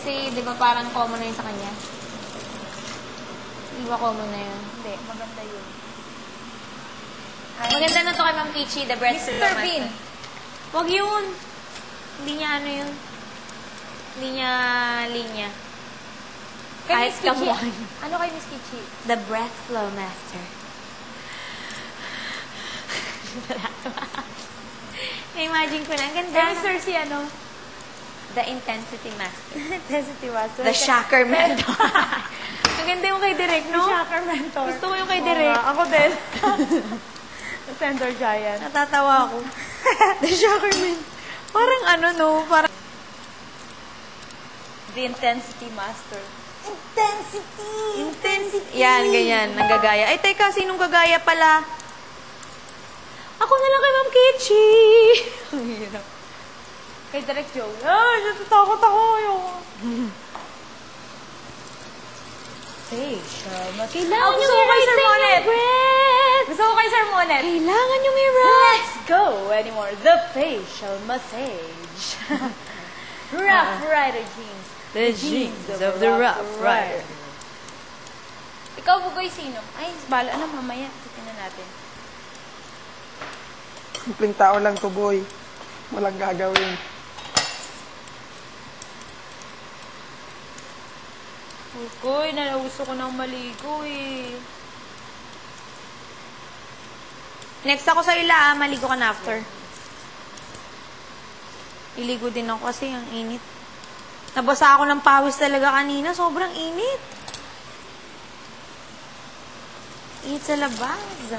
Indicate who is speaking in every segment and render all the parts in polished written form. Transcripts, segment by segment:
Speaker 1: Kasi, di ba parang common na yun sa kanya? Di ba common na yun?
Speaker 2: Hindi, maganda yun.
Speaker 1: Maganda na to kay Ma'am Kichi, the breast
Speaker 2: Mr. Bean.
Speaker 1: Wag yun. Hindi niya ano yun. Hindi niya linya.
Speaker 2: Kay
Speaker 1: Kahit
Speaker 2: Miss Kichi.
Speaker 1: kamuhan.
Speaker 2: Ano kay Miss Kichi?
Speaker 1: The breath flow master. Imagine ko na. Ang ganda.
Speaker 2: Kay Mr. si ano?
Speaker 1: The intensity master.
Speaker 2: Intensity Master.
Speaker 1: The shocker mentor. Ang ganda yung kay Direk, no?
Speaker 2: The shocker mentor.
Speaker 1: Gusto ko yung kay Direk.
Speaker 2: Ako din. The Center Giant.
Speaker 1: Natatawa ako. The shocker mentor. Parang ano, no? Parang
Speaker 2: The Intensity Master.
Speaker 1: intensity. Yan, ganyan. Nanggagaya. Ay, teka, sinong gagaya pala? Ako na lang kay Ma'am Kichi. Ang hirap.
Speaker 2: Kay Direk Joe. Ay, natatakot ako. Facial massage.
Speaker 1: Kailangan
Speaker 2: Gusto
Speaker 1: yung
Speaker 2: ko kay Sir
Speaker 1: i-rise
Speaker 2: Monet.
Speaker 1: your breath.
Speaker 2: Gusto ko kay Sir Monet.
Speaker 1: Kailangan yung i-rise.
Speaker 2: Let's go anymore. The facial massage. Rough Rider jeans.
Speaker 1: The jeans of the Rough Rider.
Speaker 2: Ikaw, Bugoy, sino? Ay, bala na mamaya. Tingnan natin.
Speaker 3: Simpleng tao lang to, boy. Walang gagawin.
Speaker 2: Bugoy, gusto ko nang maligo eh.
Speaker 1: Next ako sa ila, maligo ka na after. Iligo din ako kasi ang init. Nabasa ako ng pawis talaga kanina. Sobrang init. Init sa labas.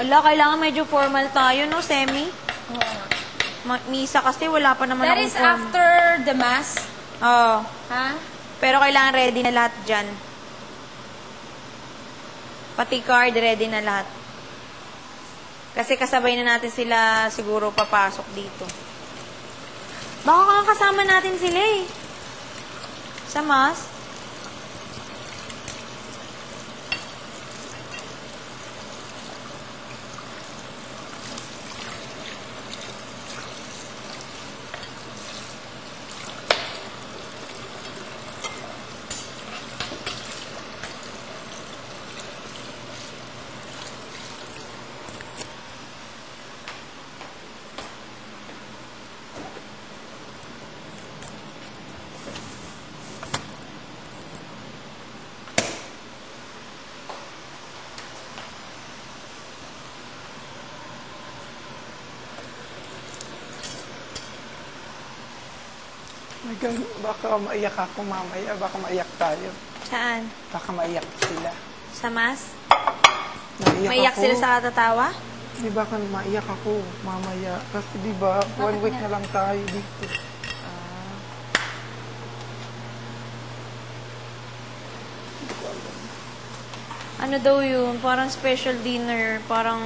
Speaker 1: Wala, kailangan medyo formal tayo, no, Semi? Misa kasi wala pa naman
Speaker 2: That
Speaker 1: akong
Speaker 2: is
Speaker 1: form.
Speaker 2: after the mass?
Speaker 1: Oo.
Speaker 2: Ha?
Speaker 1: Pero kailangan ready na lahat dyan. Pati card, ready na lahat. Kasi kasabay na natin sila siguro papasok dito. Baka kasama natin sila eh. Sa mas.
Speaker 3: Baka maiyak ako mamaya. Baka maiyak tayo.
Speaker 1: Saan?
Speaker 3: Baka maiyak sila.
Speaker 1: Sa mas?
Speaker 3: Maiyak
Speaker 1: Maiyak
Speaker 3: ako.
Speaker 1: sila sa katatawa?
Speaker 3: Di ba kan maiyak ako mamaya? Kasi di ba, 1 week na lang tayo dito.
Speaker 1: Ano daw yun? Parang special dinner. Parang,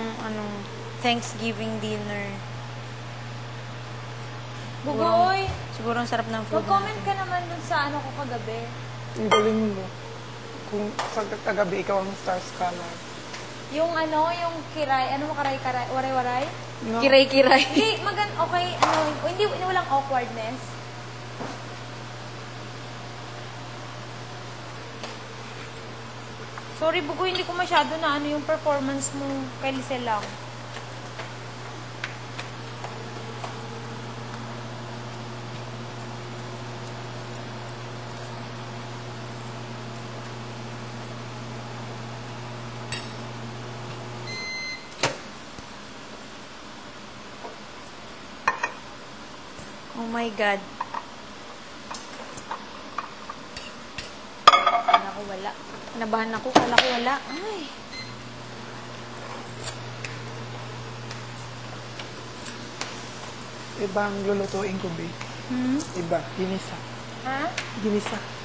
Speaker 1: Thanksgiving dinner.
Speaker 2: Bugoy,
Speaker 1: Siguro ang sarap ng food
Speaker 2: mag-comment
Speaker 1: natin.
Speaker 2: ka naman dun sa ano ko kagabi.
Speaker 3: Ang galing mo. Kung sa kagabi, ikaw ang star scholar.
Speaker 2: Yung yung kiray, ano mo karay-karay, waray-waray?
Speaker 3: No?
Speaker 1: Kiray-kiray.
Speaker 2: Hindi, okay, hindi, walang awkwardness. Sorry, Bugoy, hindi ko masyado na yung performance mo kay Lisel lang.
Speaker 1: Oh my God.
Speaker 2: Kala ko wala.
Speaker 1: Nabahan ako. Kala ko wala. Ay.
Speaker 3: Iba ang lulutuin ko, babe. Iba. Ginisa.
Speaker 2: Ha?
Speaker 3: Ginisa.